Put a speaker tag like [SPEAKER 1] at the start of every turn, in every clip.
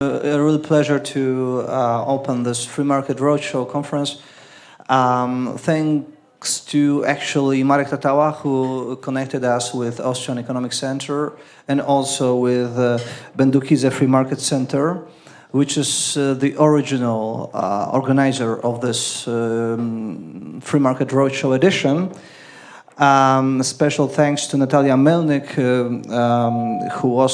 [SPEAKER 1] A real pleasure to open this Free Market Roadshow conference. Thanks to actually Marek Tatała, who connected us with Austrian Economic Center and also with Bendukize Free Market Center, which is the original organizer of this Free Market Roadshow edition. Special thanks to Natalia Melnik, who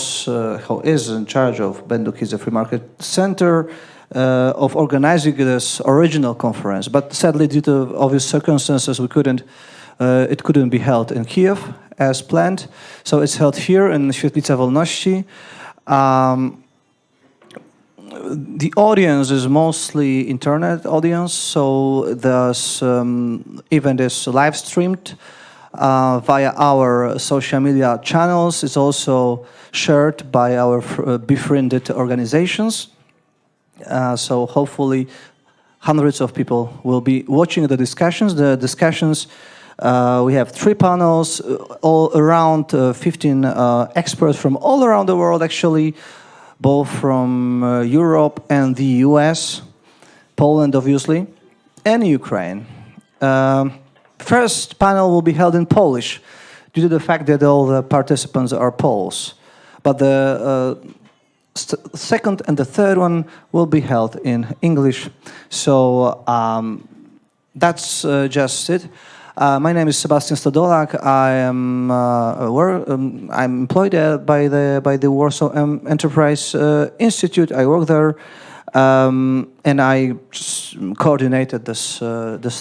[SPEAKER 1] is in charge of Bendukize Free Market Center, of organizing this original conference. But sadly, due to obvious circumstances, it couldn't be held in Kyiv as planned. So it's held here in Świetlica Wolności. The audience is mostly internet audience, so this event is live streamed via our social media channels. It's also shared by our befriended organizations. So hopefully hundreds of people will be watching the discussions. The discussions, we have 3 panels, all around 15 experts from all around the world, actually, both from Europe and the US, Poland, obviously, and Ukraine. First panel will be held in Polish due to the fact that all the participants are Poles. But the second and the third one will be held in English. So that's just it. My name is Sebastian Stodolak. I'm employed by the Warsaw Enterprise Institute. I work there. And I coordinated this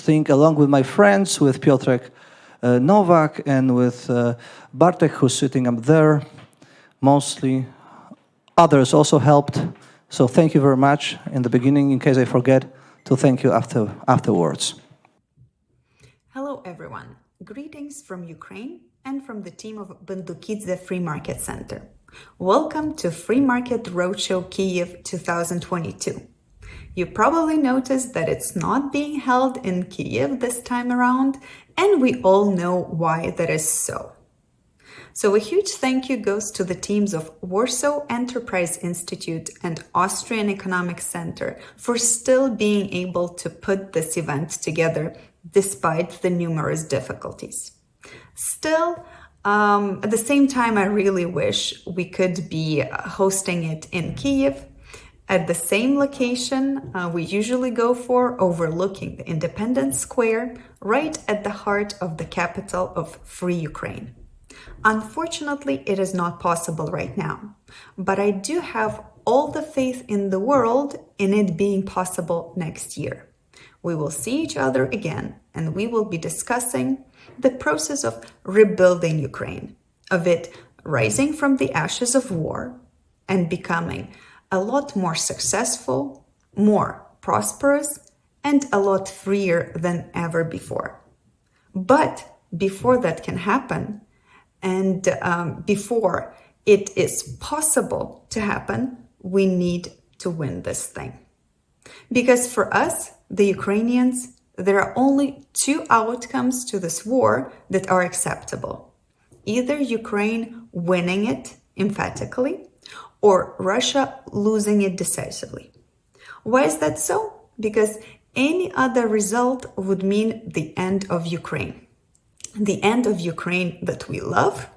[SPEAKER 1] thing along with my friends, with Piotrek Nowak and with Bartek, who's sitting up there. Mostly others also helped. So thank you very much in the beginning, in case I forget to thank you afterwards.
[SPEAKER 2] Hello, everyone. Greetings from Ukraine and from the team of Bendukize Free Market Center. Welcome to Free Market Roadshow Kyiv 2022. You probably noticed that it's not being held in Kyiv this time around, and we all know why that is so. So a huge thank you goes to the teams of Warsaw Enterprise Institute and Austrian Economic Center for still being able to put this event together despite the numerous difficulties. Still, at the same time, I really wish we could be hosting it in Kyiv at the same location we usually go for, overlooking the Independence Square, right at the heart of the capital of Free Ukraine. Unfortunately, it is not possible right now, but I do have all the faith in the world in it being possible next year. We will see each other again, and we will be discussing the process of rebuilding Ukraine, of it rising from the ashes of war and becoming a lot more successful, more prosperous, and a lot freer than ever before. But before that can happen, and before it is possible to happen, we need to win this thing. Because for us, the Ukrainians, there are only 2 outcomes to this war that are acceptable. Either Ukraine winning it emphatically, or Russia losing it decisively. Why is that so? Because any other result would mean the end of Ukraine. The end of Ukraine that we love,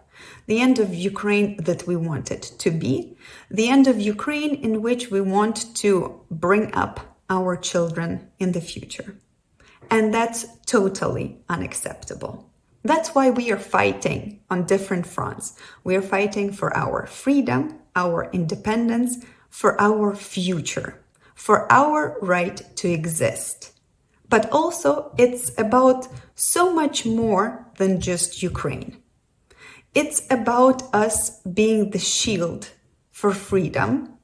[SPEAKER 2] the end of Ukraine that we want it to be, the end of Ukraine in which we want to bring up our children in the future. And that's totally unacceptable. That's why we are fighting on different fronts. We are fighting for our freedom, our independence, for our future, for our right to exist. But also, it's about so much more than just Ukraine. It's about us being the shield for freedom,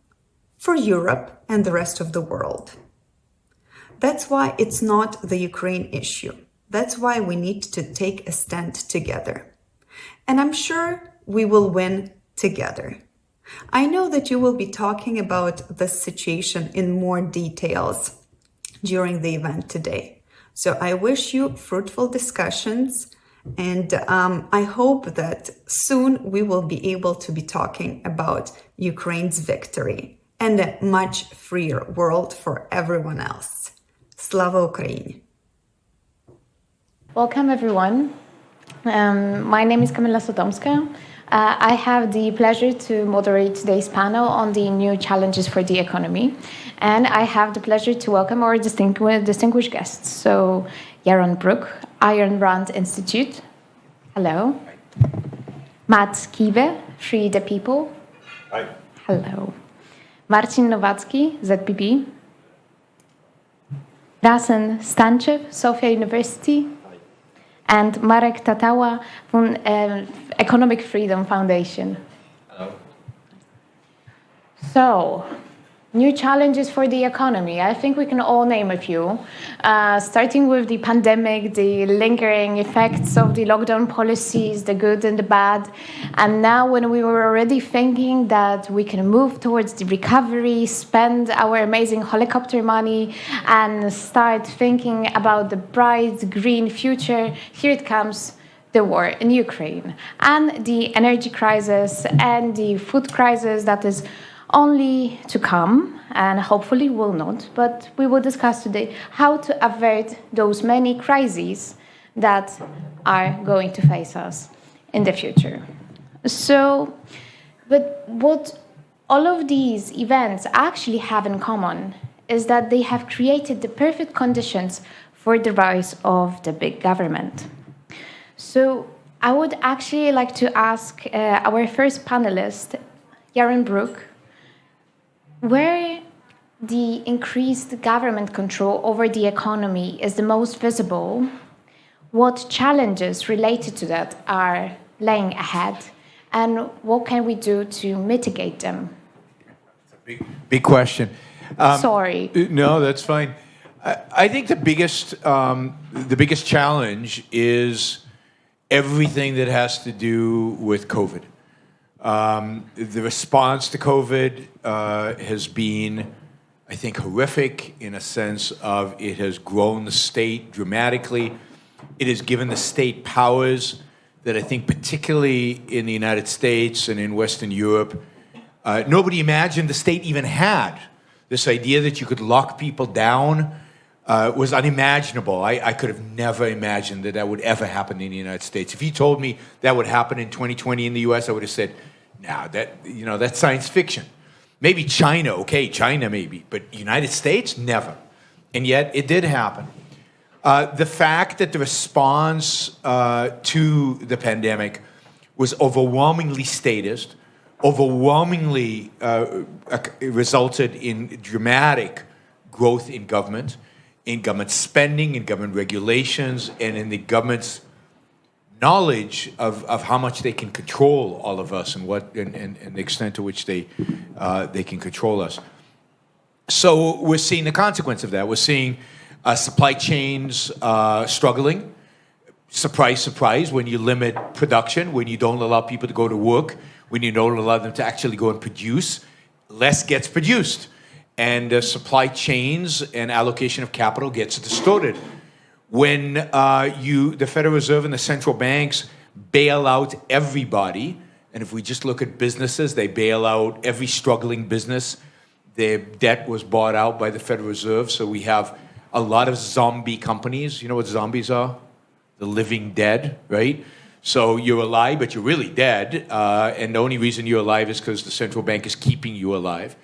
[SPEAKER 2] for Europe and the rest of the world. That's why it's not the Ukraine issue. That's why we need to take a stand together. And I'm sure we will win together. I know that you will be talking about the situation in more details during the event today. So I wish you fruitful discussions, and I hope that soon we will be able to be talking about Ukraine's victory and a much freer world for everyone else. Slava Ukraini!
[SPEAKER 3] Welcome, everyone. My name is Kamila Sotomska. I have the pleasure to moderate today's panel on the new challenges for the economy. And I have the pleasure to welcome our distinguished guests. So, Yaron Brook, Iron Rand Institute. Hello. Kibbe, Free the People.
[SPEAKER 4] Hi.
[SPEAKER 3] Hello. Marcin Nowacki, ZPP. Krassen, Stanchev, Sofia University. And Marek, Tatała from Economic Freedom Foundation.
[SPEAKER 4] Hello.
[SPEAKER 3] So, new challenges for the economy. I think we can all name a few, starting with the pandemic, the lingering effects of the lockdown policies, the good and the bad. And now when we were already thinking that we can move towards the recovery, spend our amazing helicopter money, and start thinking about the bright green future, here it comes, the war in Ukraine. And the energy crisis and the food crisis that is only to come, and hopefully will not, but we will discuss today how to avert those many crises that are going to face us in the future. So, but what all of these events actually have in common is that they have created the perfect conditions for the rise of the big government. So I would actually like to ask our first panelist, Yaron Brook, where the increased government control over the economy is the most visible, what challenges related to that are laying ahead, and what can we do to mitigate them?
[SPEAKER 4] That's a big question.
[SPEAKER 3] Sorry.
[SPEAKER 4] No, that's fine. I think the biggest challenge is everything that has to do with COVID. The response to COVID has been, I think, horrific in a sense of it has grown the state dramatically. It has given the state powers that I think particularly in the United States and in Western Europe, nobody imagined the state even had. This idea that you could lock people down was unimaginable. I could have never imagined that would ever happen in the United States. If you told me that would happen in 2020 in the US, I would have said, no, that's science fiction. Maybe China, okay, China maybe, but United States, never. And yet it did happen. The fact that the response to the pandemic was overwhelmingly statist, overwhelmingly resulted in dramatic growth in government spending, in government regulations, and in the government's knowledge of how much they can control all of us and the extent to which they can control us. So we're seeing the consequence of that. We're seeing supply chains struggling. Surprise, surprise, when you limit production, when you don't allow people to go to work, when you don't allow them to actually go and produce, less gets produced. And supply chains and allocation of capital gets distorted. When the Federal Reserve and the central banks bail out everybody, and if we just look at businesses, they bail out every struggling business. Their debt was bought out by the Federal Reserve, so we have a lot of zombie companies. You know what zombies are? The living dead, right? So you're alive, but you're really dead, and the only reason you're alive is because the central bank is keeping you alive.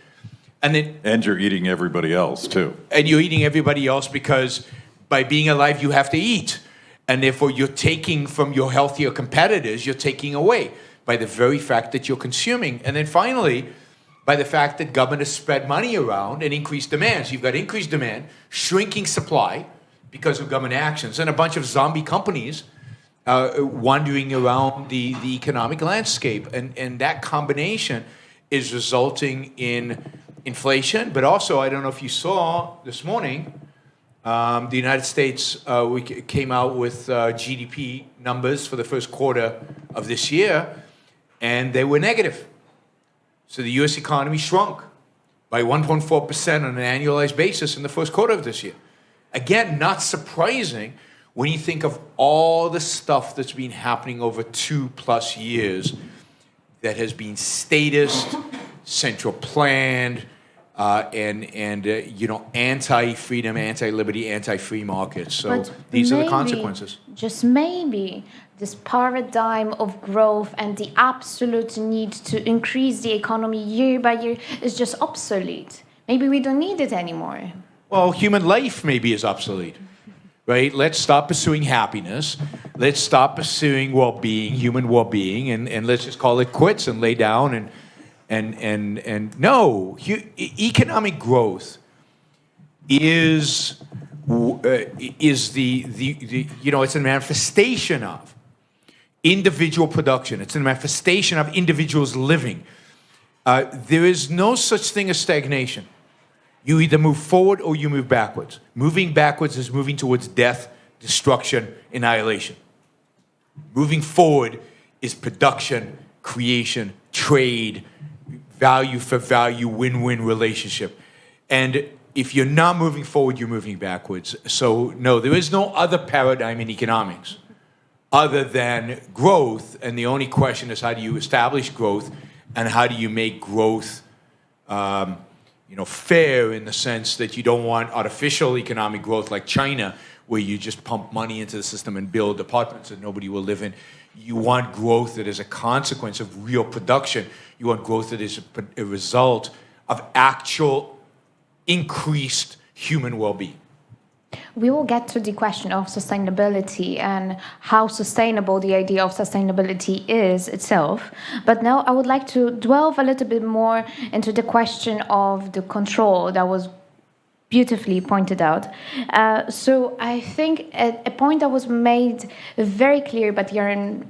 [SPEAKER 4] And
[SPEAKER 5] you're eating everybody else, too.
[SPEAKER 4] And you're eating everybody else because by being alive, you have to eat. And therefore, you're taking from your healthier competitors, you're taking away by the very fact that you're consuming. And then finally, by the fact that government has spread money around and increased demand. So you've got increased demand, shrinking supply because of government actions, and a bunch of zombie companies wandering around the economic landscape. And that combination is resulting in inflation, but also, I don't know if you saw this morning, the United States we came out with GDP numbers for the first quarter of this year, and they were negative. So the U.S. economy shrunk by 1.4% on an annualized basis in the first quarter of this year. Again, not surprising when you think of all the stuff that's been happening over 2+ years that has been statist, central planned, anti-freedom, anti-liberty, anti-free markets. So
[SPEAKER 3] But
[SPEAKER 4] these are the
[SPEAKER 3] maybe,
[SPEAKER 4] consequences.
[SPEAKER 3] just maybe, this paradigm of growth and the absolute need to increase the economy year by year is just obsolete. Maybe we don't need it anymore.
[SPEAKER 4] Well, human life maybe is obsolete, right? Let's stop pursuing happiness. Let's stop pursuing well-being, human well-being, and let's just call it quits and lay down and no, economic growth is it's a manifestation of individual production. It's a manifestation of individuals living. There is no such thing as stagnation. You either move forward or you move backwards. Moving backwards is moving towards death, destruction, annihilation. Moving forward is production, creation, trade, value for value, win-win relationship. And if you're not moving forward, you're moving backwards. So no, there is no other paradigm in economics other than growth. And the only question is, how do you establish growth, and how do you make growth fair, in the sense that you don't want artificial economic growth like China, where you just pump money into the system and build apartments that nobody will live in. You want growth that is a consequence of real production. You want growth that is a result of actual increased human well-being.
[SPEAKER 3] We will get to the question of sustainability and how sustainable the idea of sustainability is itself. But now I would like to delve a little bit more into the question of the control that was beautifully pointed out. So I think a point that was made very clear by Yaron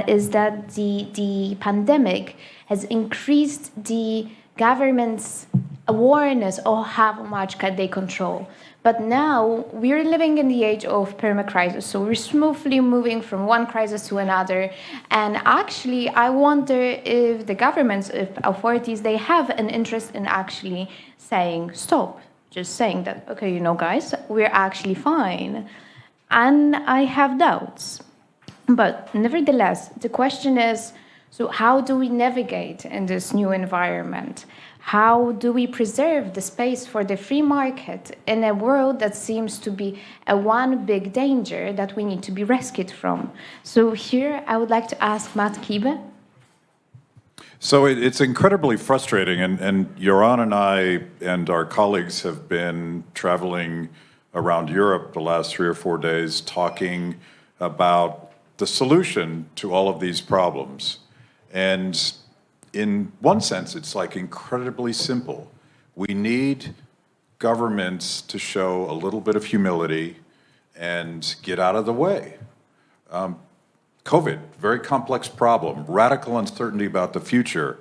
[SPEAKER 3] is that the pandemic has increased the government's awareness of how much can they control. But now we're living in the age of perma-crisis, so we're smoothly moving from one crisis to another. And actually, I wonder if the governments, if authorities, they have an interest in actually saying, stop, just saying that, okay, guys, we're actually fine. And I have doubts. But nevertheless, the question is, so how do we navigate in this new environment? How do we preserve the space for the free market in a world that seems to be a one big danger that we need to be rescued from? So here I would like to ask Matt Kibbe.
[SPEAKER 5] So it's incredibly frustrating, and Yaron and I and our colleagues have been traveling around Europe the last 3 or 4 days talking about the solution to all of these problems. And in one sense, it's like incredibly simple. We need governments to show a little bit of humility and get out of the way. COVID, very complex problem, radical uncertainty about the future,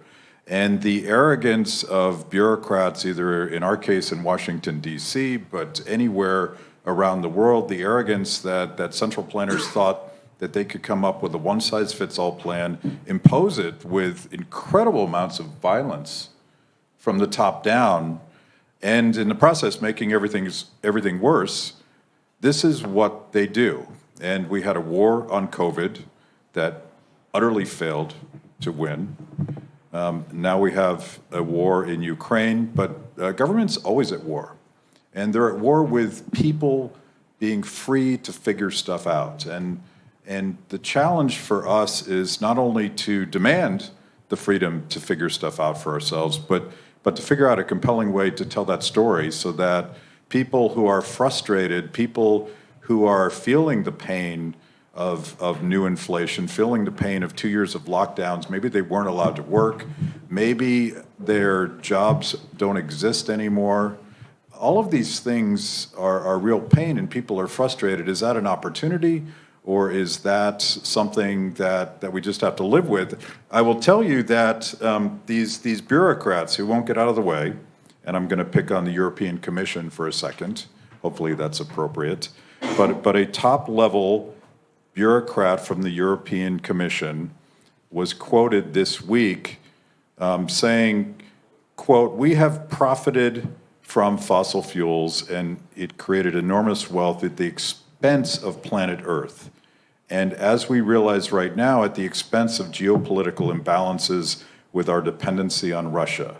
[SPEAKER 5] and the arrogance of bureaucrats, either in our case in Washington, D.C., but anywhere around the world, the arrogance that central planners thought that they could come up with a one-size-fits-all plan, impose it with incredible amounts of violence from the top down, and in the process making everything worse. This is what they do. And we had a war on COVID that utterly failed to win. Now we have a war in Ukraine, but government's always at war. And they're at war with people being free to figure stuff out. And the challenge for us is not only to demand the freedom to figure stuff out for ourselves, but to figure out a compelling way to tell that story so that people who are frustrated, people who are feeling the pain of new inflation, feeling the pain of 2 years of lockdowns, maybe they weren't allowed to work, maybe their jobs don't exist anymore. All of these things are real pain and people are frustrated. Is that an opportunity? Or is that something that we just have to live with? I will tell you that these bureaucrats who won't get out of the way, and I'm going to pick on the European Commission for a second, hopefully that's appropriate, but a top-level bureaucrat from the European Commission was quoted this week saying, quote, "We have profited from fossil fuels and it created enormous wealth at the expense of planet Earth. And as we realize right now, at the expense of geopolitical imbalances with our dependency on Russia.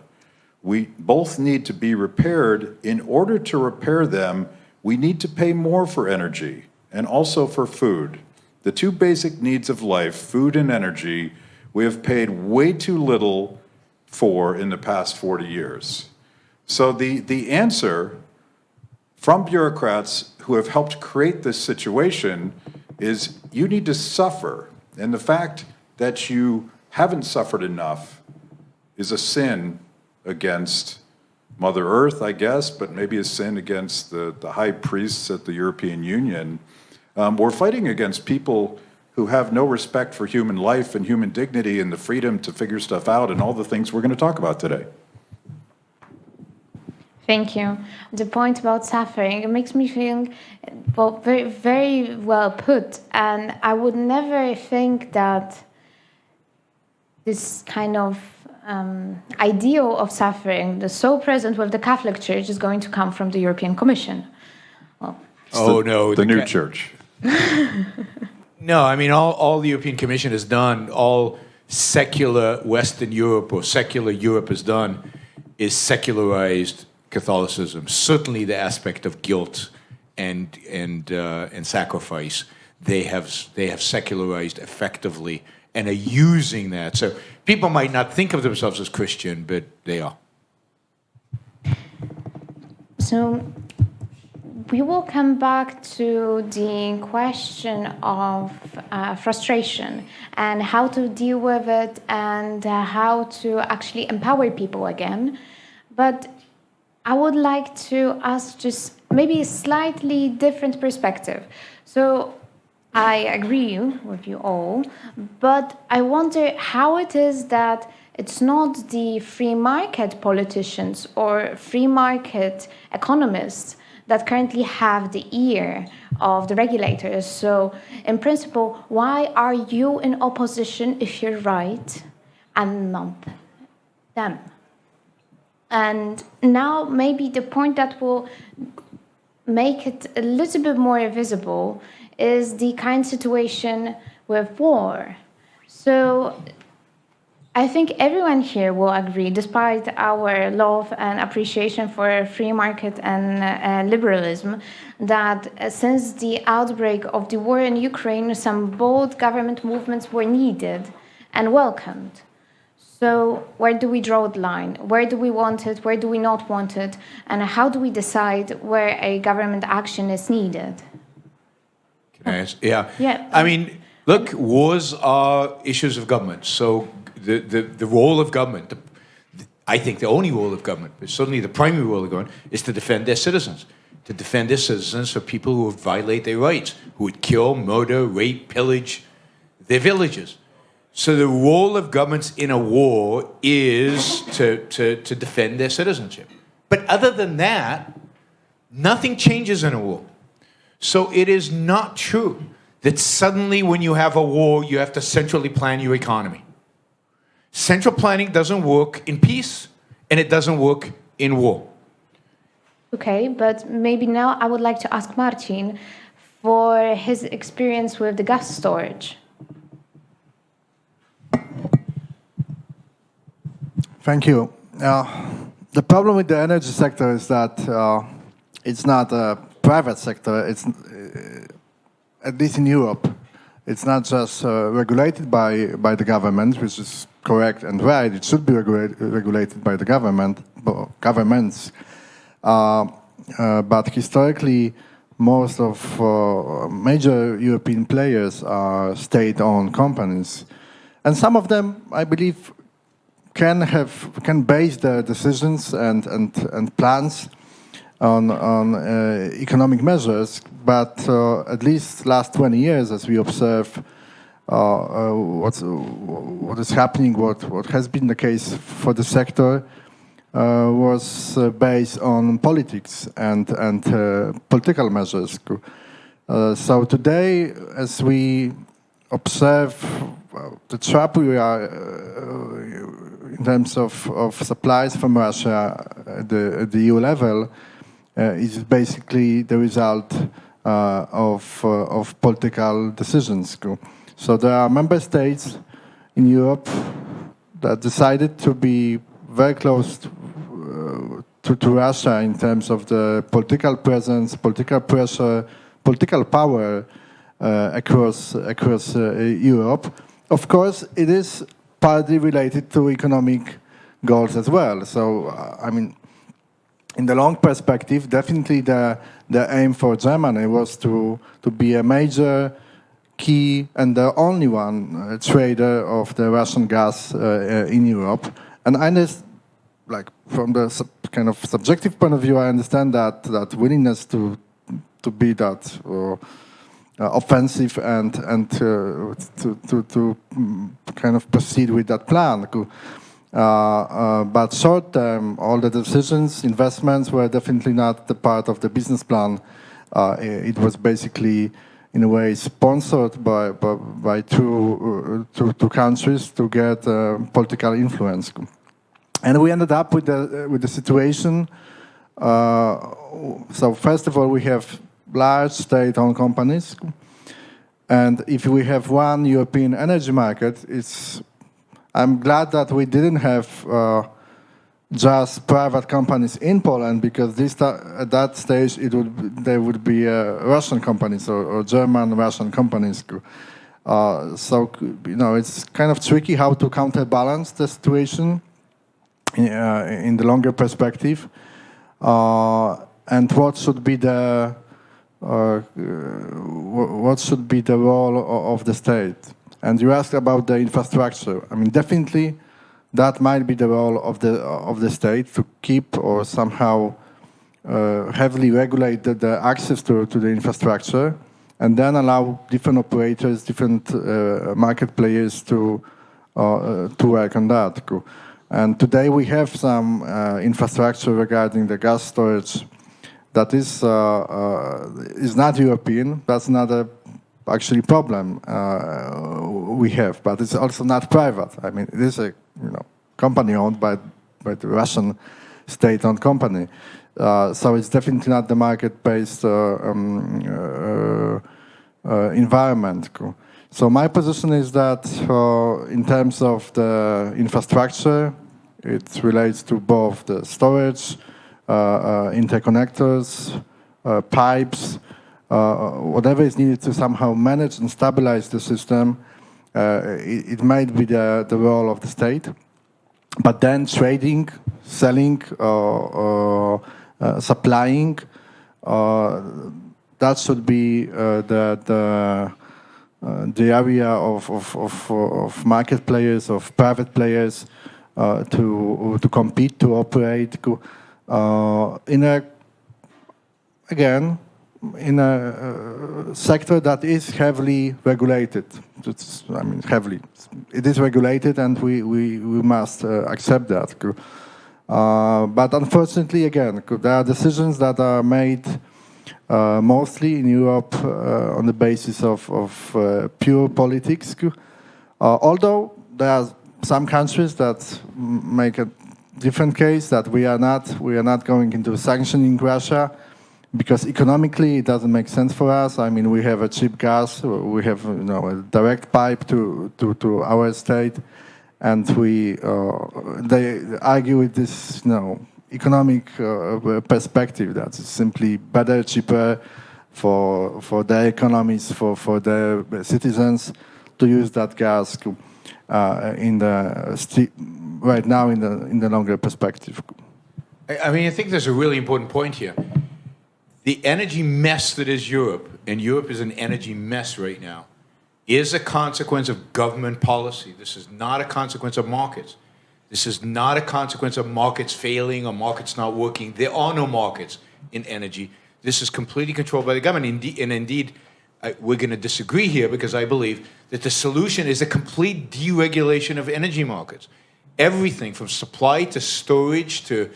[SPEAKER 5] we both need to be repaired. In order to repair them, we need to pay more for energy and also for food. The two basic needs of life, food and energy, we have paid way too little for in the past 40 years. So the answer from bureaucrats who have helped create this situation is you need to suffer. And the fact that you haven't suffered enough is a sin against Mother Earth, I guess, but maybe a sin against the high priests at the European Union. We're fighting against people who have no respect for human life and human dignity and the freedom to figure stuff out and all the things we're going to talk about today.
[SPEAKER 3] Thank you. The point about suffering, it makes me think, well, very, very well put. And I would never think that this kind of ideal of suffering that's so present with the Catholic Church is going to come from the European Commission. Well,
[SPEAKER 5] the new church.
[SPEAKER 4] No, I mean, all the European Commission has done, all secular Western Europe or secular Europe has done is secularized Catholicism. Certainly the aspect of guilt and sacrifice, they have secularized effectively and are using that. So people might not think of themselves as Christian, but they are.
[SPEAKER 3] So we will come back to the question of frustration and how to deal with it and how to actually empower people again. But I would like to ask just maybe a slightly different perspective. So I agree with you all, but I wonder how it is that it's not the free market politicians or free market economists that currently have the ear of the regulators. So in principle, why are you in opposition if you're right and not them? And now maybe the point that will make it a little bit more visible is the kind situation with war. So I think everyone here will agree, despite our love and appreciation for free market and liberalism, that since the outbreak of the war in Ukraine, some bold government movements were needed and welcomed. So where do we draw the line? Where do we want it? Where do we not want it? And how do we decide where a government action is needed?
[SPEAKER 4] Can I ask? Yeah.
[SPEAKER 3] Yeah.
[SPEAKER 4] I mean, look, wars are issues of government. So the role of government, I think the only role of government, but certainly the primary role of government, is to defend their citizens. To defend their citizens from people who would violate their rights, who would kill, murder, rape, pillage their villages. So the role of governments in a war is to defend their citizenship. But other than that, nothing changes in a war. So it is not true that suddenly when you have a war, you have to centrally plan your economy. Central planning doesn't work in peace, and it doesn't work in war.
[SPEAKER 3] Okay, but maybe now I would like to ask Marcin for his experience with the gas storage.
[SPEAKER 6] Thank you. The problem with the energy sector is that it's not a private sector. It's at least in Europe, it's not just regulated by the government, which is correct and right. It should be regulated by the governments. But historically, most of major European players are state-owned companies, and some of them, I believe, can base their decisions and plans on economic measures. But at least last 20 years, as we observe what is happening, what has been the case for the sector, was based on politics and political measures. So today, as we observe the trap we are in terms of supplies from Russia at the EU level, is basically the result of political decisions. So there are member states in Europe that decided to be very close to Russia in terms of the political presence, political pressure, political power across Europe. Of course, it is partly related to economic goals as well. So, I mean, in the long perspective, definitely the aim for Germany was to be a major, key, and the only one trader of the Russian gas in Europe. And I understand, like, from the kind of subjective point of view, I understand that willingness to be that offensive and to kind of proceed with that plan. But short term, all the decisions, investments were definitely not the part of the business plan. It was basically, in a way, sponsored by two countries to get political influence. And we ended up with the situation. So first of all, we have large state-owned companies, and if we have one European energy market, I'm glad that we didn't have just private companies in Poland, because at that stage they would be Russian companies or German-Russian companies. So it's kind of tricky how to counterbalance the situation in the longer perspective, and what should be the role of the state. And you asked about the infrastructure. I mean, definitely that might be the role of the state, to keep or somehow heavily regulate the access to the infrastructure, and then allow different operators, different market players to work on that. And today we have some infrastructure regarding the gas storage that is not European. That's not a actually problem we have, but it's also not private. I mean, it is a company owned by the Russian state-owned company. So it's definitely not the market-based environment. So my position is that in terms of the infrastructure, it relates to both the storage, interconnectors, pipes, whatever is needed to somehow manage and stabilize the system. It might be the role of the state. But then trading, selling, supplying, that should be the area of market players, of private players, to compete, to operate in a sector that is heavily regulated. Heavily. It is regulated, and we must accept that. But unfortunately, again, there are decisions that are made mostly in Europe on the basis of pure politics. Although there are some countries that make a different case, that we are not going into sanctioning Russia, because economically it doesn't make sense for us. I mean, we have a cheap gas, we have a direct pipe to our state, and they argue with this economic perspective that it's simply better, cheaper for their economies, for their citizens to use that gas right now in the longer perspective.
[SPEAKER 4] I mean, I think there's a really important point here. The energy mess that is Europe, and Europe is an energy mess right now, is a consequence of government policy. This is not a consequence of markets. This is not a consequence of markets failing or markets not working. There are no markets in energy. This is completely controlled by the government. And indeed, we're going to disagree here, because I believe that the solution is a complete deregulation of energy markets. Everything from supply to storage to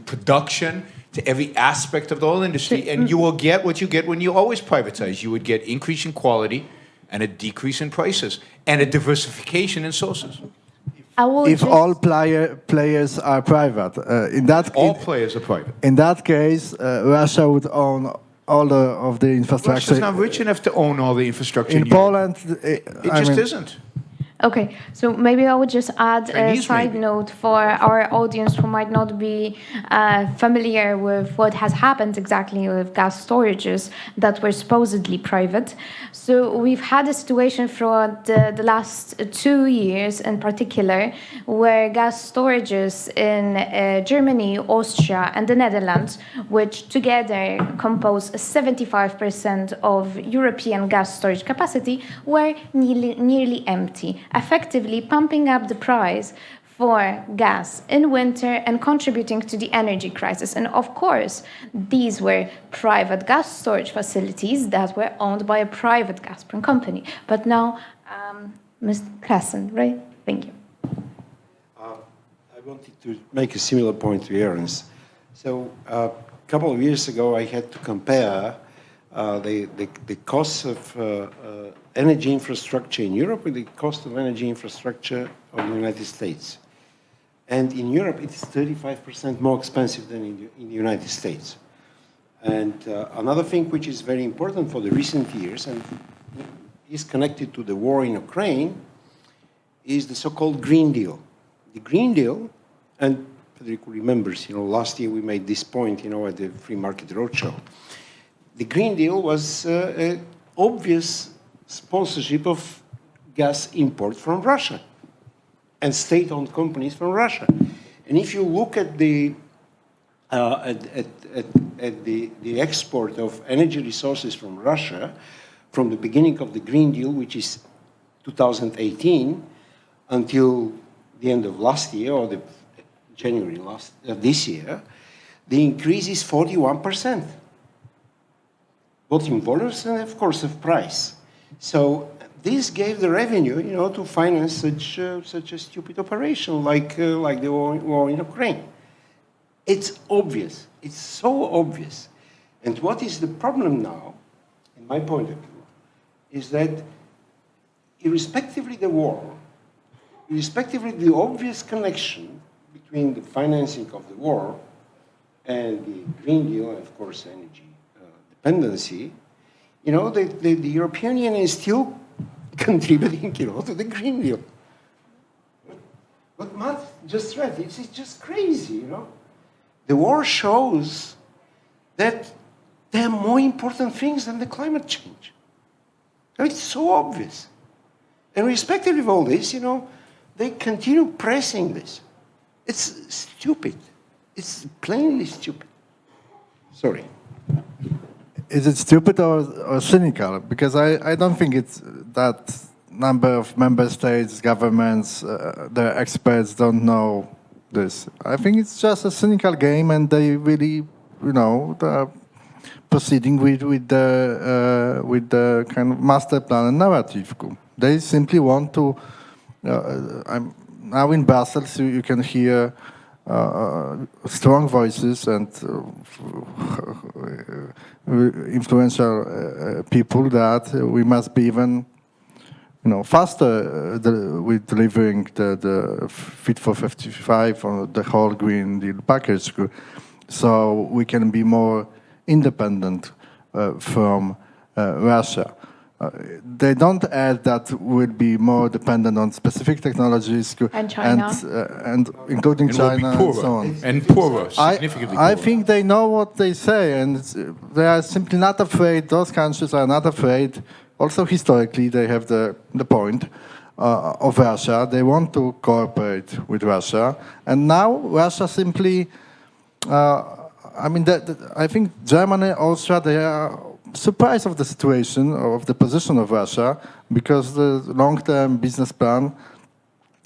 [SPEAKER 4] production, to every aspect of the whole industry, and you will get what you get when you always privatize. You would get increase in quality and a decrease in prices and a diversification in sources.
[SPEAKER 6] If all players are private,
[SPEAKER 4] all players are private.
[SPEAKER 6] In that case, Russia would own all of the infrastructure.
[SPEAKER 4] Russia's not rich enough to own all the infrastructure
[SPEAKER 6] in Poland.
[SPEAKER 4] It just isn't.
[SPEAKER 3] Okay, so maybe I would just add a
[SPEAKER 4] Chinese,
[SPEAKER 3] side
[SPEAKER 4] maybe.
[SPEAKER 3] note for our audience who might not be familiar with what has happened exactly with gas storages that were supposedly private. So we've had a situation for the last 2 years in particular where gas storages in Germany, Austria, and the Netherlands, which together compose 75% of European gas storage capacity, were nearly empty, effectively pumping up the price for gas in winter and contributing to the energy crisis. And of course, these were private gas storage facilities that were owned by a private Gazprom company. But now, Mr. Krassen, right? Thank you.
[SPEAKER 7] I wanted to make a similar point to Yaron's. So a couple of years ago, I had to compare the costs of energy infrastructure in Europe with the cost of energy infrastructure of the United States. And in Europe, it's 35% more expensive than in the United States. And another thing which is very important for the recent years and is connected to the war in Ukraine is the so-called Green Deal. The Green Deal, and Federico remembers, last year we made this point, at the Free Market Roadshow. The Green Deal was an obvious sponsorship of gas import from Russia and state-owned companies from Russia. And if you look at the export of energy resources from Russia from the beginning of the Green Deal, which is 2018, until the end of last year or the January this year, the increase is 41%, both in volumes and, of course, of price. So this gave the revenue, to finance such a stupid operation like the war in Ukraine. It's obvious. It's so obvious. And what is the problem now, in my point of view, is that irrespectively the war, irrespectively the obvious connection between the financing of the war and the Green Deal and, of course, energy dependency, the European Union is still contributing, to the Green Deal. What Matt just read, it's just crazy, The war shows that there are more important things than the climate change. It's so obvious. And respectively of all this, they continue pressing this. It's stupid. It's plainly stupid. Sorry.
[SPEAKER 6] Is it stupid or cynical? Because I don't think it's that number of member states, governments, their experts don't know this. I think it's just a cynical game, and they really, they're proceeding with the kind of master plan and narrative. They simply want to. I'm now in Brussels. You can hear strong voices and influential people that we must be even, faster with delivering the Fit for 55 or the whole Green Deal package, so we can be more independent from Russia. They don't add that we'll be more dependent on specific technologies
[SPEAKER 3] and China,
[SPEAKER 6] and including China and so on.
[SPEAKER 4] And poorer, significantly poorer.
[SPEAKER 6] I think they know what they say, and they are simply not afraid. Those countries are not afraid. Also, historically, they have the point of Russia. They want to cooperate with Russia, and now Russia simply. I think Germany, Austria, they are surprised of the situation, of the position of Russia, because the long-term business plan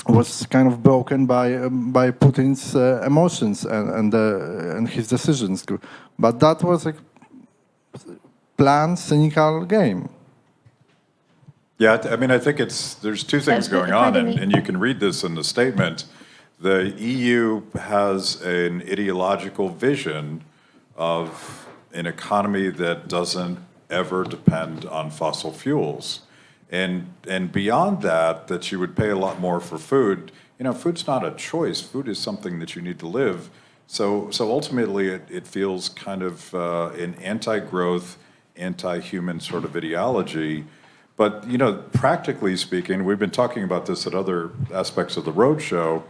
[SPEAKER 6] was kind of broken by Putin's emotions and his decisions. But that was a planned, cynical game.
[SPEAKER 5] Yeah, I think there's two things going on, and you can read this in the statement. The EU has an ideological vision of an economy that doesn't ever depend on fossil fuels. And beyond that you would pay a lot more for food. Food's not a choice. Food is something that you need to live. So ultimately it feels kind of an anti-growth, anti-human sort of ideology. But, you know, practically speaking, we've been talking about this at other aspects of the roadshow,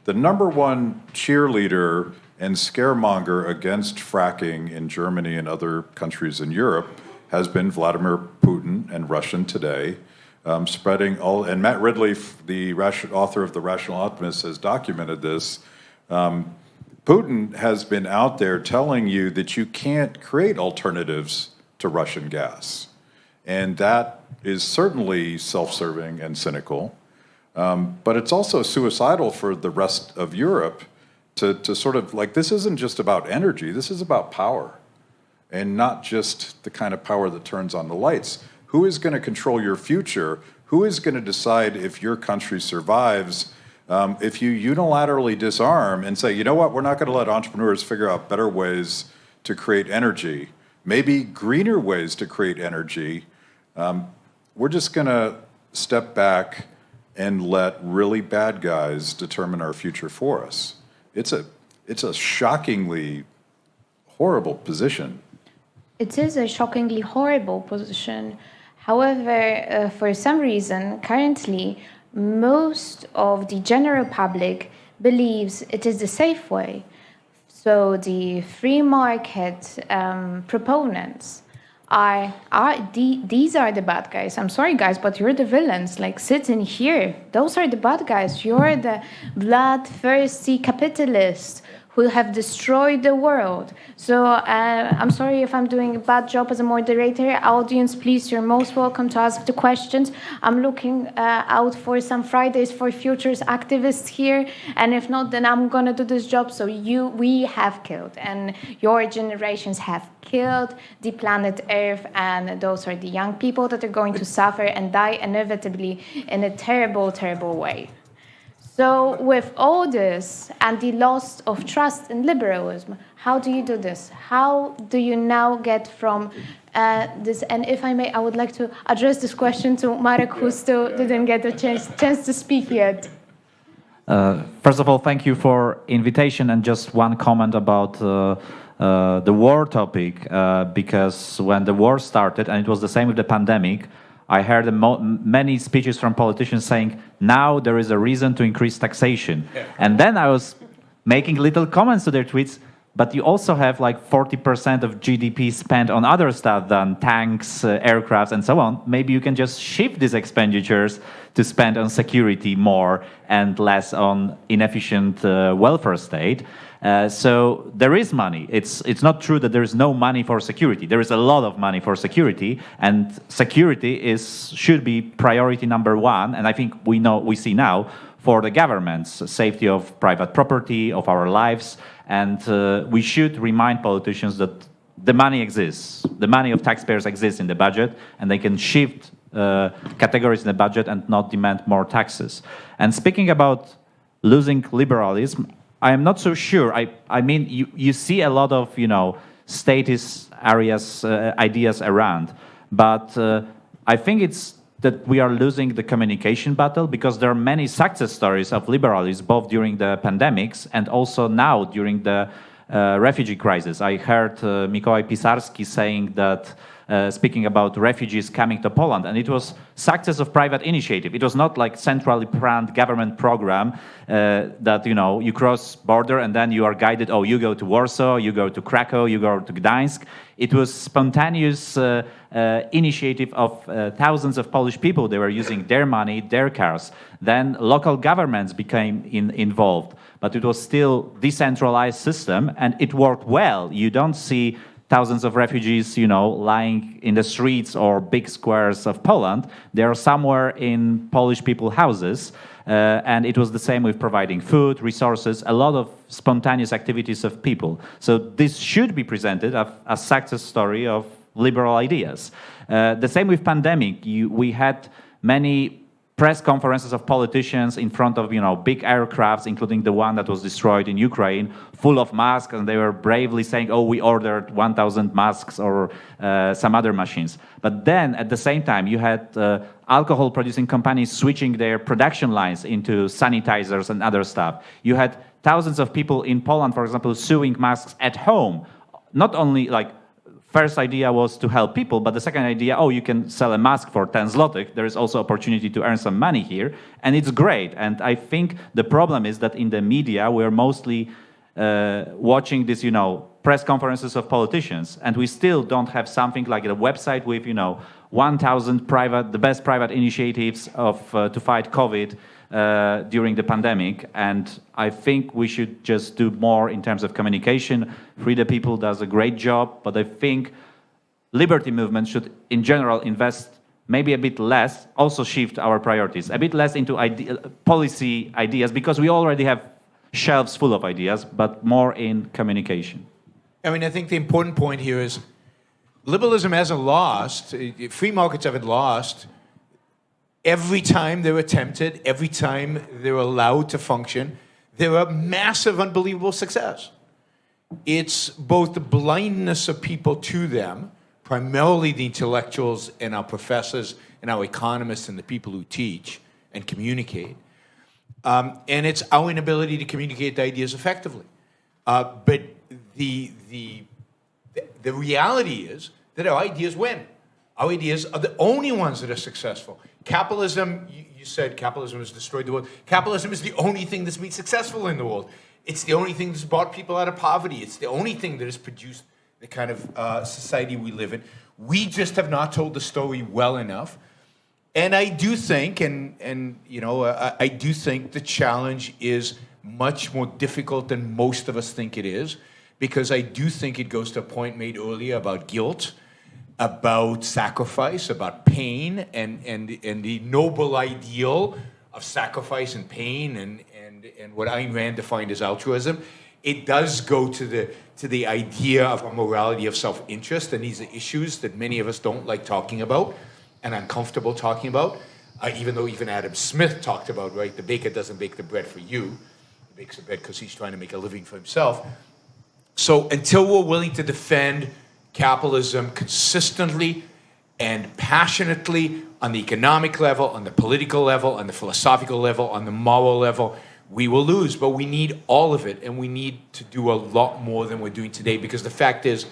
[SPEAKER 5] the number one cheerleader and scaremonger against fracking in Germany and other countries in Europe has been Vladimir Putin and Russian Today, spreading all, and Matt Ridley, the author of The Rational Optimist, has documented this. Putin has been out there telling you that you can't create alternatives to Russian gas. And that is certainly self-serving and cynical. But it's also suicidal for the rest of Europe to sort of, like, this isn't just about energy, this is about power. And not just the kind of power that turns on the lights. Who is going to control your future? Who is going to decide if your country survives if you unilaterally disarm and say, you know what, we're not going to let entrepreneurs figure out better ways to create energy, maybe greener ways to create energy. We're just going to step back and let really bad guys determine our future for us. It's a shockingly horrible position.
[SPEAKER 3] It is a shockingly horrible position. However, for some reason, currently, most of the general public believes it is the safe way. So the free market proponents these are the bad guys. I'm sorry, guys, but you're the villains. Like, sitting here, those are the bad guys. You're the bloodthirsty capitalists who have destroyed the world. So I'm sorry if I'm doing a bad job as a moderator. Audience, please, you're most welcome to ask the questions. I'm looking out for some Fridays for Futures activists here, and if not, then I'm gonna do this job. So we have killed, and your generations have killed the planet Earth, and those are the young people that are going to suffer and die inevitably in a terrible, terrible way. So with all this and the loss of trust in liberalism, how do you do this? How do you now get from this? And if I may, I would like to address this question to Marek, who still didn't get a chance to speak yet.
[SPEAKER 8] First of all, thank you for invitation, and just one comment about the war topic, because when the war started, and it was the same with the pandemic, I heard many speeches from politicians saying, now there is a reason to increase taxation. Yeah. And then I was making little comments to their tweets, but you also have like 40% of GDP spent on other stuff than tanks, aircrafts, and so on. Maybe you can just shift these expenditures to spend on security more and less on inefficient welfare state. So there is money. It's not true that there is no money for security. There is a lot of money for security, and security should be priority number one. And I think we see now for the government's safety of private property, of our lives, and we should remind politicians that the money exists. The money of taxpayers exists in the budget, and they can shift categories in the budget and not demand more taxes. And speaking about losing liberalism, I am not so sure. I mean, you see a lot of, statist ideas around, but I think it's that we are losing the communication battle, because there are many success stories of liberalism, both during the pandemics and also now during the refugee crisis. I heard Mikołaj Pisarski saying that, speaking about refugees coming to Poland, and it was success of private initiative. It was not like centrally planned government program that, you cross border and then you are guided, you go to Warsaw, you go to Krakow, you go to Gdańsk. It was spontaneous initiative of thousands of Polish people. They were using their money, their cars. Then local governments became involved, but it was still decentralized system, and it worked well. You don't see thousands of refugees, lying in the streets or big squares of Poland. They are somewhere in Polish people's houses. And it was the same with providing food, resources, a lot of spontaneous activities of people. So this should be presented as a success story of liberal ideas. The same with pandemic. We had many press conferences of politicians in front of, big aircrafts, including the one that was destroyed in Ukraine, full of masks, and they were bravely saying, we ordered 1,000 masks or some other machines. But then, at the same time, you had alcohol-producing companies switching their production lines into sanitizers and other stuff. You had thousands of people in Poland, for example, sewing masks at home, not only like first idea was to help people, but the second idea, you can sell a mask for 10 zlotys. There is also opportunity to earn some money here, and it's great. And I think the problem is that in the media, we're mostly watching this, press conferences of politicians, and we still don't have something like a website with, 1,000 the best private initiatives to fight COVID during the pandemic. And I think we should just do more in terms of communication. Free the People does a great job, but I think Liberty Movement should, in general, invest maybe a bit less, also shift our priorities, a bit less into policy ideas, because we already have shelves full of ideas, but more in communication.
[SPEAKER 4] I mean, I think the important point here is liberalism hasn't lost, free markets haven't lost. Every time they're attempted, every time they're allowed to function, they're a massive, unbelievable success. It's both the blindness of people to them, primarily the intellectuals and our professors and our economists and the people who teach and communicate, and it's our inability to communicate the ideas effectively. But the reality is that our ideas win. Our ideas are the only ones that are successful. Capitalism, you said capitalism has destroyed the world. Capitalism is the only thing that's been successful in the world. It's the only thing that's brought people out of poverty. It's the only thing that has produced the kind of society we live in. We just have not told the story well enough. And I do think, I do think the challenge is much more difficult than most of us think it is, because I do think it goes to a point made earlier about guilt, about sacrifice, about pain, and the noble ideal of sacrifice and pain, and what Ayn Rand defined as altruism. It does go to the idea of a morality of self-interest, and these are issues that many of us don't like talking about and uncomfortable talking about, even though even Adam Smith talked about, right, the baker doesn't bake the bread for you, he bakes the bread because he's trying to make a living for himself. So until we're willing to defend capitalism consistently and passionately on the economic level, on the political level, on the philosophical level, on the moral level, we will lose. But we need all of it, and we need to do a lot more than we're doing today, because the fact is,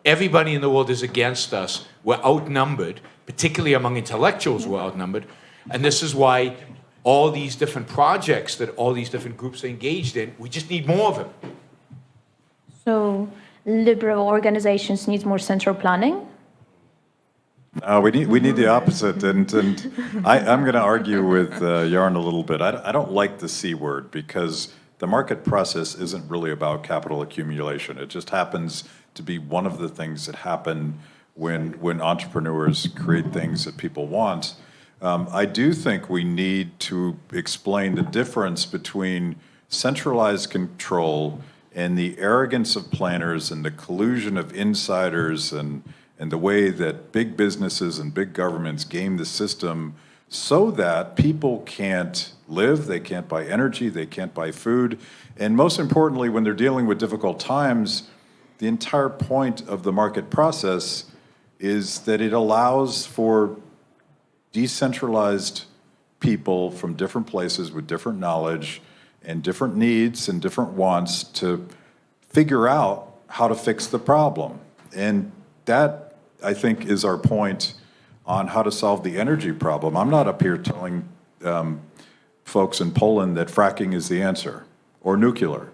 [SPEAKER 4] everybody in the world is against us. We're outnumbered, particularly among intellectuals, we're outnumbered. And this is why all these different projects that all these different groups are engaged in, we just need more of them.
[SPEAKER 3] So liberal organizations need more central planning?
[SPEAKER 5] We need the opposite, and I'm going to argue with Yaron a little bit. I don't like the C word, because the market process isn't really about capital accumulation. It just happens to be one of the things that happen when entrepreneurs create things that people want. I do think we need to explain the difference between centralized control and the arrogance of planners and the collusion of insiders and the way that big businesses and big governments game the system so that people can't live, they can't buy energy, they can't buy food. And most importantly, when they're dealing with difficult times, the entire point of the market process is that it allows for decentralized people from different places with different knowledge and different needs and different wants to figure out how to fix the problem. And that, I think, is our point on how to solve the energy problem. I'm not up here telling folks in Poland that fracking is the answer, or nuclear,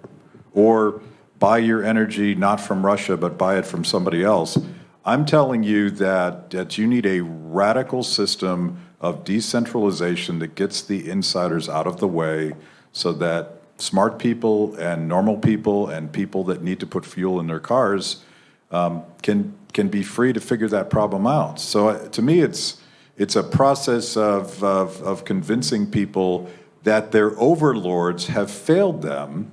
[SPEAKER 5] or buy your energy not from Russia, but buy it from somebody else. I'm telling you that you need a radical system of decentralization that gets the insiders out of the way so that smart people and normal people and people that need to put fuel in their cars can be free to figure that problem out. So to me, it's a process of convincing people that their overlords have failed them,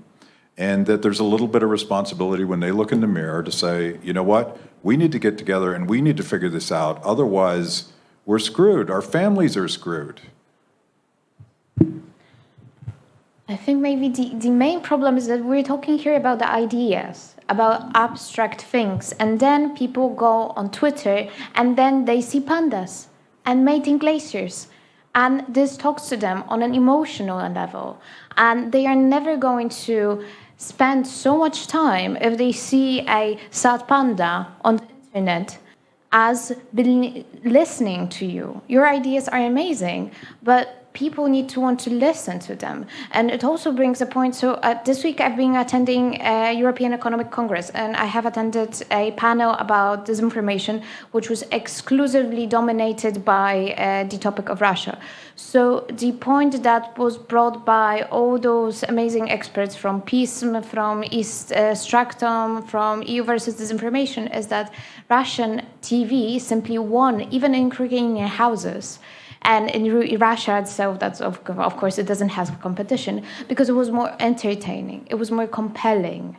[SPEAKER 5] and that there's a little bit of responsibility when they look in the mirror to say, you know what, we need to get together and we need to figure this out. Otherwise, we're screwed. Our families are screwed.
[SPEAKER 3] I think maybe the main problem is that we're talking here about the ideas, about abstract things, and then people go on Twitter and then they see pandas and mating glaciers, and this talks to them on an emotional level, and they are never going to spend so much time if they see a sad panda on the internet as listening to you. Your ideas are amazing, but people need to want to listen to them. And it also brings a point. So this week I've been attending a European Economic Congress, and I have attended a panel about disinformation, which was exclusively dominated by the topic of Russia. So the point that was brought by all those amazing experts from PISM, from East Stractom, from EU versus Disinformation, is that Russian TV simply won, even in Ukrainian houses. And in Russia itself, that's of course, it doesn't have competition because it was more entertaining. It was more compelling.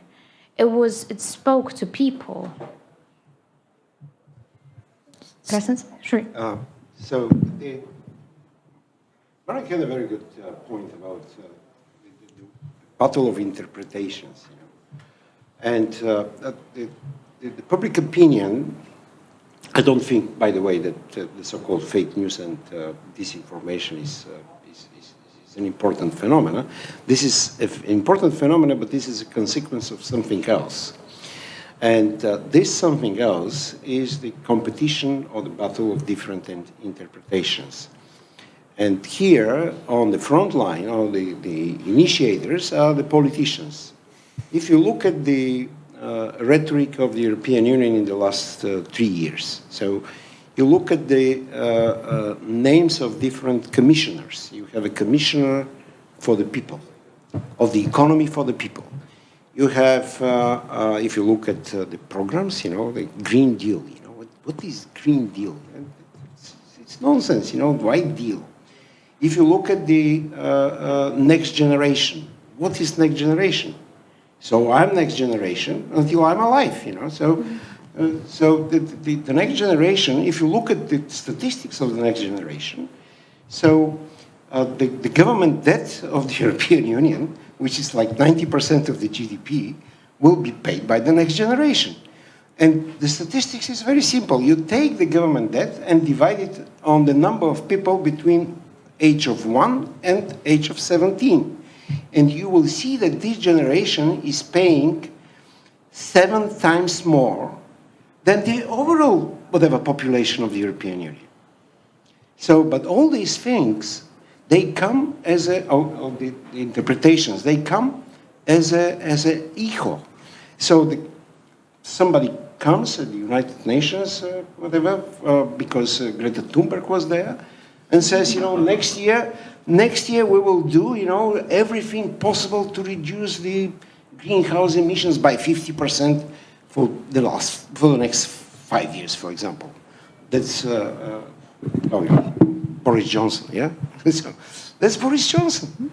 [SPEAKER 3] It spoke to people. Presence? Sure.
[SPEAKER 7] So Marek had a very good point about the battle of interpretations. And the public opinion, I don't think, by the way, that the so-called fake news and disinformation is an important phenomenon. This is an important phenomenon, but this is a consequence of something else. And this something else is the competition or the battle of different interpretations. And here, on the front line, or the initiators are the politicians. If you look at the rhetoric of the European Union in the last 3 years. So you look at the names of different commissioners. You have a commissioner for the people, of the economy for the people. You have, if you look at the programs, the Green Deal. What is Green Deal? It's nonsense, White Deal. If you look at the next generation, what is next generation? So I'm next generation until I'm alive, So the next generation, if you look at the statistics of the next generation, so the government debt of the European Union, which is like 90% of the GDP, will be paid by the next generation. And the statistics is very simple. You take the government debt and divide it on the number of people between age of 1 and age of 17. And you will see that this generation is paying 7 times more than the overall population of the European Union. So, but all these things, they come as the interpretations, they come as a echo. So somebody comes at the United Nations, because Greta Thunberg was there, and says, next year we will do, everything possible to reduce the greenhouse emissions by 50% for the next 5 years, for example. That's Boris Johnson, yeah? So, that's Boris Johnson.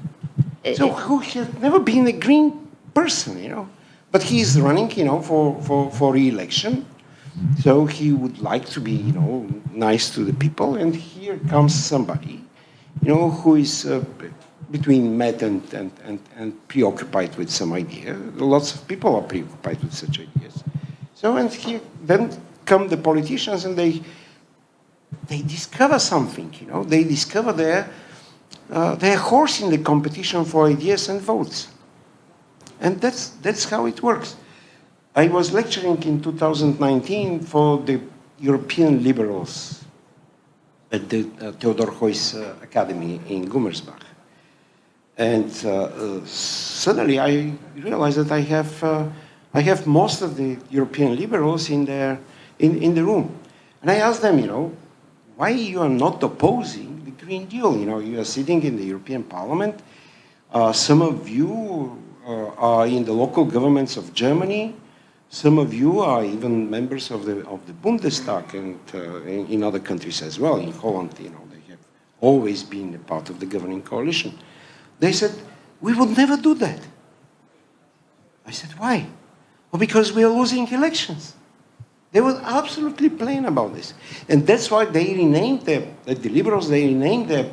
[SPEAKER 7] So who has never been a green person, But he is running, for re-election. So he would like to be, nice to the people. And here comes somebody, who is between mad and preoccupied with some idea. Lots of people are preoccupied with such ideas. So, and here then come the politicians, and they discover something. They discover their horse in the competition for ideas and votes. And that's how it works. I was lecturing in 2019 for the European liberals at the Theodor Heuss Academy in Gummersbach. And suddenly I realized that I have most of the European liberals in the room. And I asked them, why you are not opposing the Green Deal? You are sitting in the European Parliament. Some of you are in the local governments of Germany. Some of you are even members of the Bundestag and in other countries as well. In Holland, they have always been a part of the governing coalition. They said, we would never do that. I said, why? Well, because we are losing elections. They were absolutely plain about this. And that's why they renamed the liberals, they renamed their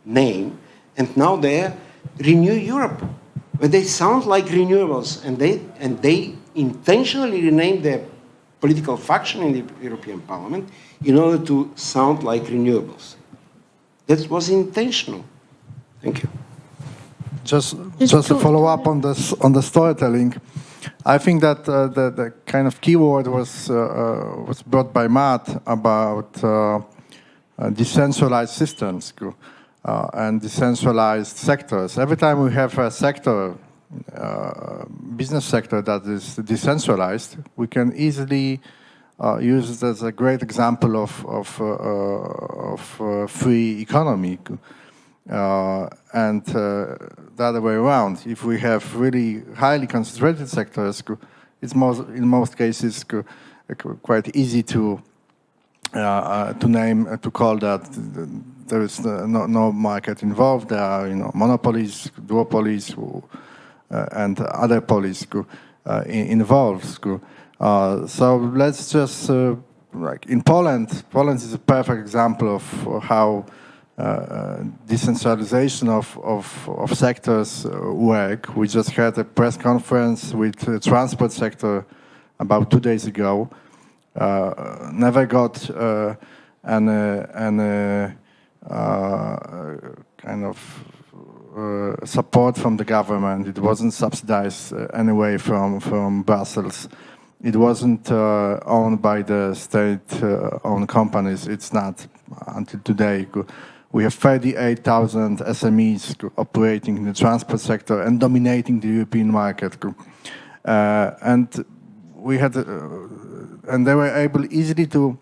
[SPEAKER 7] name, and now they're Renew Europe. But they sound like renewables, and they intentionally renamed their political faction in the European Parliament in order to sound like renewables. That was intentional. Thank you.
[SPEAKER 6] Just to follow up on the storytelling, I think that the kind of keyword was brought by Matt about decentralized systems and decentralized sectors. Every time we have a sector, business sector that is decentralized, we can easily use it as a great example of free economy. And the other way around, if we have really highly concentrated sectors, it's in most cases quite easy to call that there is no market involved. There are monopolies, duopolies, and other polies involved. So let's just like in Poland is a perfect example of how decentralization of sectors work. We just had a press conference with the transport sector about 2 days ago. Never got any kind of support from the government. It wasn't subsidized anyway from Brussels. It wasn't owned by the state-owned companies. It's not until today. We have 38,000 SMEs operating in the transport sector and dominating the European market. And we had, and they were able easily to,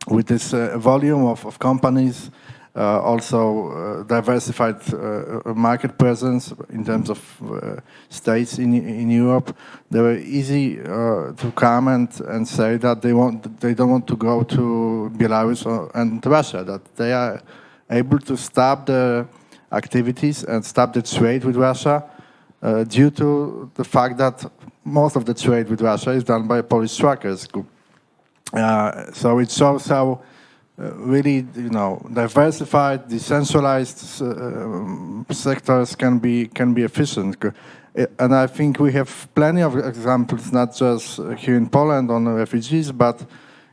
[SPEAKER 6] with this volume of companies, also diversified market presence in terms of states in Europe. They were easy to come and say that they don't want to go to Belarus and Russia, that they are able to stop the activities and stop the trade with Russia due to the fact that most of the trade with Russia is done by Polish truckers. So it shows how really, diversified, decentralized sectors can be efficient. And I think we have plenty of examples, not just here in Poland on refugees, but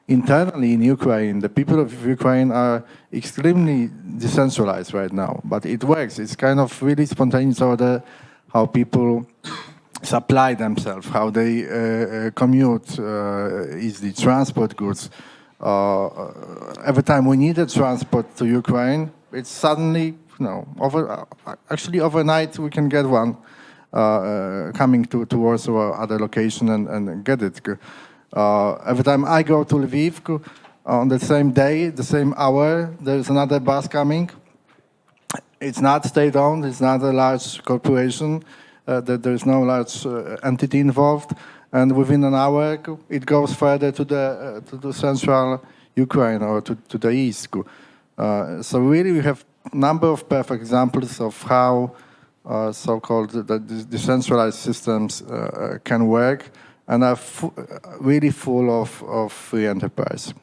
[SPEAKER 6] internally in Ukraine. The people of Ukraine are extremely decentralized right now, but it works. It's kind of really spontaneous order how people supply themselves, how they commute easily, transport goods. Every time we needed transport to Ukraine, it's suddenly, actually overnight we can get one coming to Warsaw or other location and get it. Every time I go to Lviv, on the same day, the same hour, there's another bus coming. It's not state-owned, it's not a large corporation, there's no large entity involved, and within an hour, it goes further to the central Ukraine or to the east. So really, we have a number of perfect examples of how so-called decentralized systems can work, and are really full of free enterprise.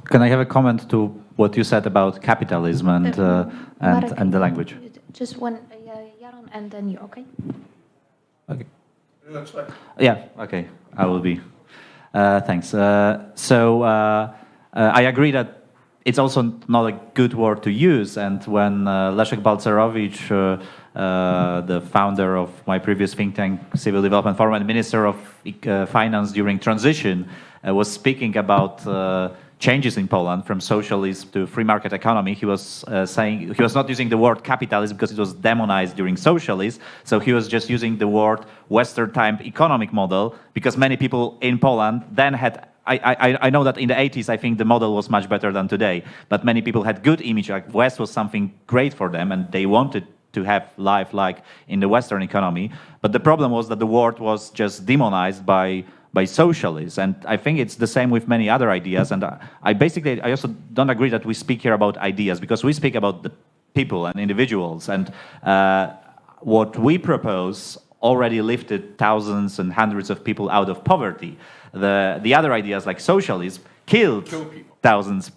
[SPEAKER 8] Can I have a comment to what you said about capitalism and the language?
[SPEAKER 3] Just one, Yaron, and then you, okay?
[SPEAKER 8] Okay. That's fine. Yeah, okay, I will be. Thanks. So I agree that it's also not a good word to use, and when Leszek Balcerowicz, the founder of my previous think tank, Civil Development Forum, and Minister of Finance during transition, was speaking about changes in Poland from socialism to free market economy, he was saying, he was not using the word capitalism because it was demonized during socialism, so he was just using the word Western type economic model, because many people in Poland then had, I know that in the 80s, I think the model was much better than today, but many people had good image, like West was something great for them, and they wanted to have life like in the Western economy. But the problem was that the word was just demonized by socialists, and I think it's the same with many other ideas. And I also don't agree that we speak here about ideas, because we speak about the people and individuals, and what we propose already lifted thousands and hundreds of people out of poverty. The other ideas like socialism killed thousands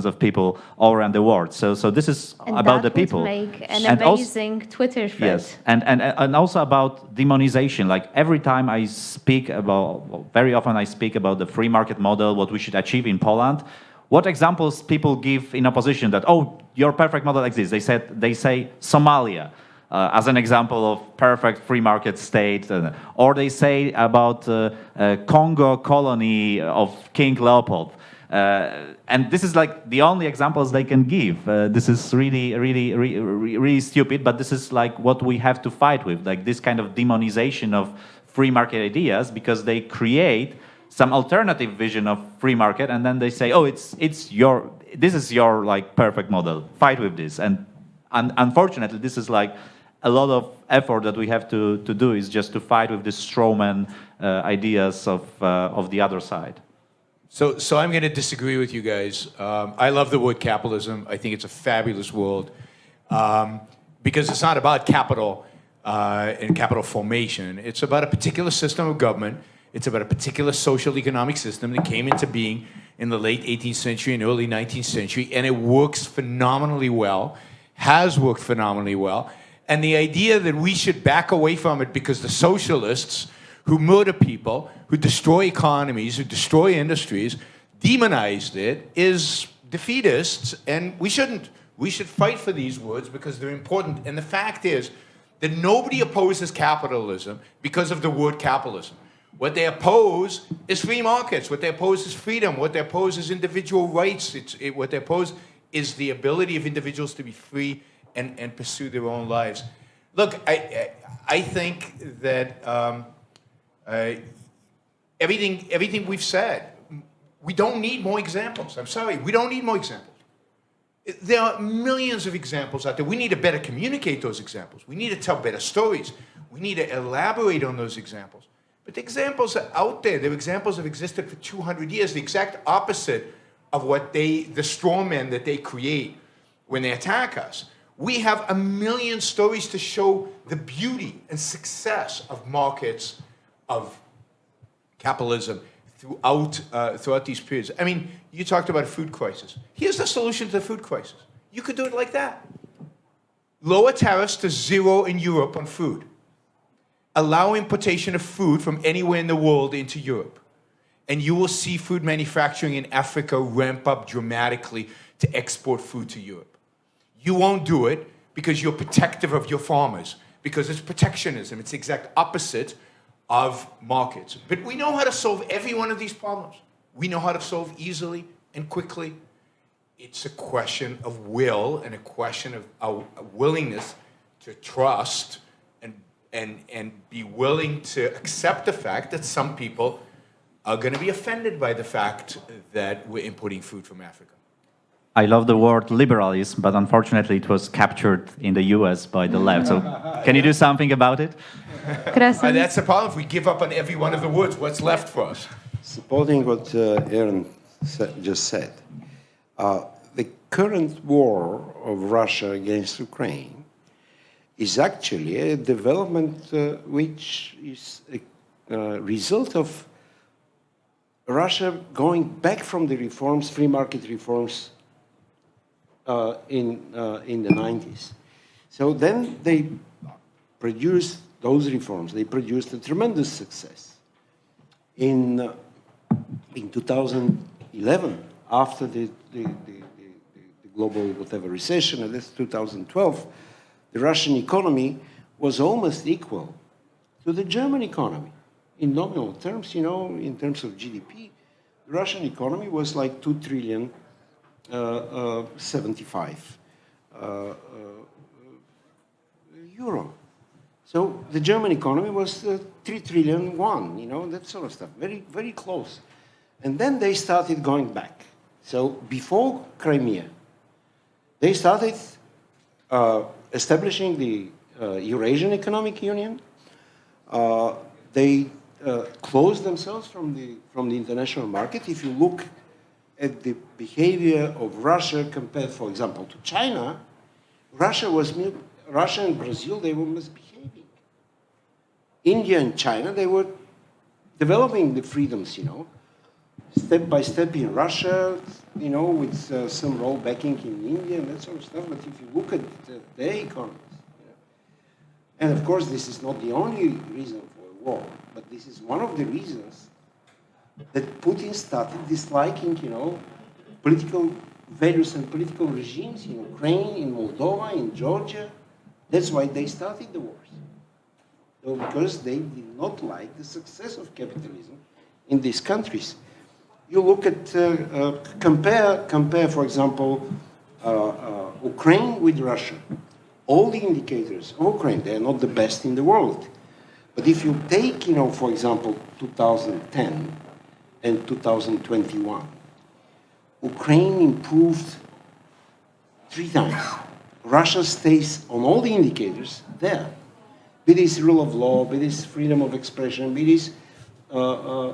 [SPEAKER 8] of people all around the world. So this is about the people.
[SPEAKER 3] And that would make an amazing Twitter thread.
[SPEAKER 8] Yes, and also about demonization. Like every time I speak about, very often I speak about the free market model, what we should achieve in Poland. What examples people give in opposition that, oh, your perfect model exists? They say Somalia. as an example of perfect free market state, or they say about Congo colony of King Leopold. And this is like the only examples they can give. This is really stupid, but this is like what we have to fight with, like this kind of demonization of free market ideas, because they create some alternative vision of free market, and then they say, oh, this is your like perfect model. Fight with this, and unfortunately, this is like a lot of effort that we have to do is just to fight with the strawman ideas of the other side.
[SPEAKER 4] So I'm going to disagree with you guys. I love the word capitalism. I think it's a fabulous word because it's not about capital and capital formation. It's about a particular system of government. It's about a particular social economic system that came into being in the late 18th century and early 19th century, and it works phenomenally well, has worked phenomenally well. And the idea that we should back away from it because the socialists who murder people, who destroy economies, who destroy industries, demonized it, is defeatist, and we shouldn't. We should fight for these words because they're important. And the fact is that nobody opposes capitalism because of the word capitalism. What they oppose is free markets. What they oppose is freedom. What they oppose is individual rights. What they oppose is the ability of individuals to be free and pursue their own lives. Look, I think that everything we've said, we don't need more examples. I'm sorry, we don't need more examples. There are millions of examples out there. We need to better communicate those examples. We need to tell better stories. We need to elaborate on those examples. But the examples are out there. The examples have existed for 200 years, the exact opposite of what the straw men that they create when they attack us. We have a million stories to show the beauty and success of markets, of capitalism throughout these periods. I mean, you talked about a food crisis. Here's the solution to the food crisis. You could do it like that. Lower tariffs to zero in Europe on food. Allow importation of food from anywhere in the world into Europe. And you will see food manufacturing in Africa ramp up dramatically to export food to Europe. You won't do it because you're protective of your farmers, because it's protectionism. It's the exact opposite of markets. But we know how to solve every one of these problems. We know how to solve easily and quickly. It's a question of will and a question of a willingness to trust and be willing to accept the fact that some people are going to be offended by the fact that we're importing food from Africa.
[SPEAKER 8] I love the word liberalism, but unfortunately it was captured in the US by the left. So can you do something about it?
[SPEAKER 3] Krassen.
[SPEAKER 4] That's the problem. If we give up on every one of the words, what's left for us?
[SPEAKER 7] Supporting what Yaron just said, the current war of Russia against Ukraine is actually a development which is a result of Russia going back from the reforms, free market reforms, in the 90s. So then they produced those reforms. They produced a tremendous success. In 2011, after the global whatever recession, and that's 2012, the Russian economy was almost equal to the German economy. In nominal terms, you know, in terms of GDP, the Russian economy was like 2 trillion 75 euro. So the German economy was 3 trillion won, you know, that sort of stuff, very, very close. And then they started going back. So before Crimea, they started establishing the Eurasian Economic Union. They closed themselves from the international market. If you look at the behavior of Russia compared, for example, to China, Russia and Brazil, they were misbehaving. India and China, they were developing the freedoms, you know, step by step in Russia, you know, with some rollbacking in India and that sort of stuff. But if you look at their economies, you know, and of course this is not the only reason for a war, but this is one of the reasons that Putin started disliking, you know, political values and political regimes in Ukraine, in Moldova, in Georgia, That's why they started the wars. So because they did not like the success of capitalism in these countries. You look at, compare, for example, Ukraine with Russia. All the indicators of Ukraine, they are not the best in the world. But if you take, for example, 2010 and 2021, Ukraine improved 3 times. Russia stays on all the indicators there. Be this rule of law, be this freedom of expression, be this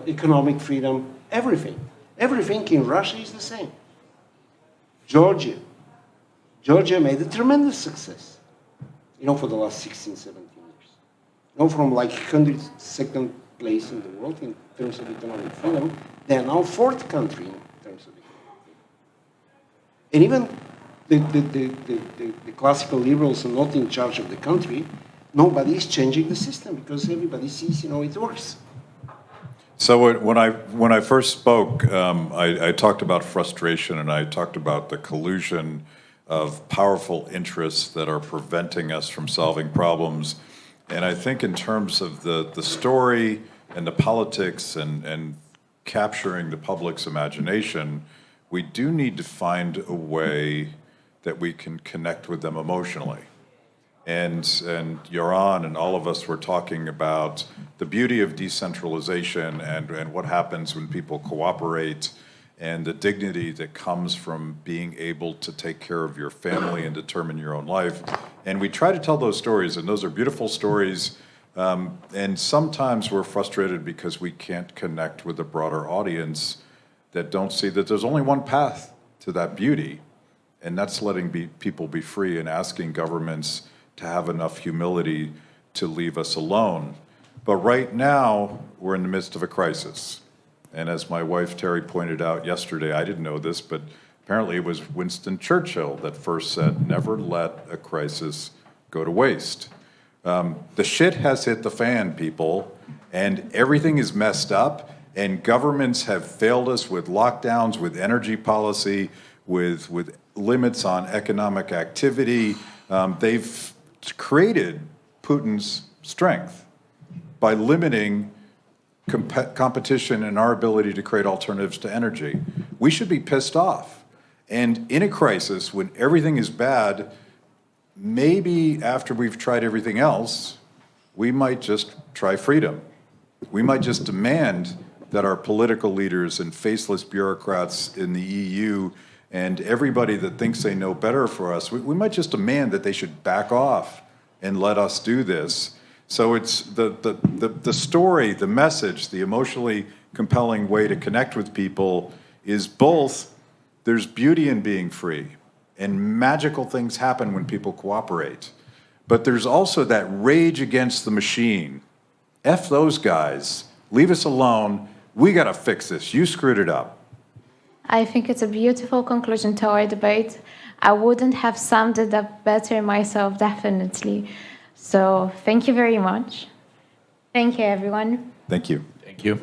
[SPEAKER 7] economic freedom, everything. Everything in Russia is the same. Georgia made a tremendous success, for the last 16, 17 years. From like 102nd place in the world in terms of economic freedom, they are now 4th country in terms of economic freedom. And even the classical liberals are not in charge of the country. Nobody is changing the system because everybody sees, it works.
[SPEAKER 5] So when I first spoke, I talked about frustration and I talked about the collusion of powerful interests that are preventing us from solving problems. And I think in terms of the story and the politics and capturing the public's imagination, we do need to find a way that we can connect with them emotionally. And Yaron and all of us were talking about the beauty of decentralization and what happens when people cooperate and the dignity that comes from being able to take care of your family and determine your own life. And we try to tell those stories, and those are beautiful stories. And sometimes we're frustrated because we can't connect with a broader audience that don't see that there's only one path to that beauty, and that's letting people be free and asking governments to have enough humility to leave us alone. But right now, we're in the midst of a crisis. And as my wife Terry pointed out yesterday, I didn't know this, but apparently it was Winston Churchill that first said, never let a crisis go to waste. The shit has hit the fan, people, and everything is messed up, and governments have failed us with lockdowns, with energy policy, with limits on economic activity. They've created Putin's strength by limiting competition and our ability to create alternatives to energy. We should be pissed off. And in a crisis, when everything is bad, maybe after we've tried everything else, we might just try freedom. We might just demand that our political leaders and faceless bureaucrats in the EU and everybody that thinks they know better for us, we might just demand that they should back off and let us do this. So it's the story, the message, the emotionally compelling way to connect with people is both there's beauty in being free and magical things happen when people cooperate. But there's also that rage against the machine. F those guys, leave us alone, we gotta fix this, you screwed it up.
[SPEAKER 3] I think it's a beautiful conclusion to our debate. I wouldn't have summed it up better myself, definitely. So thank you very much. Thank you, everyone.
[SPEAKER 5] Thank you.
[SPEAKER 4] Thank you.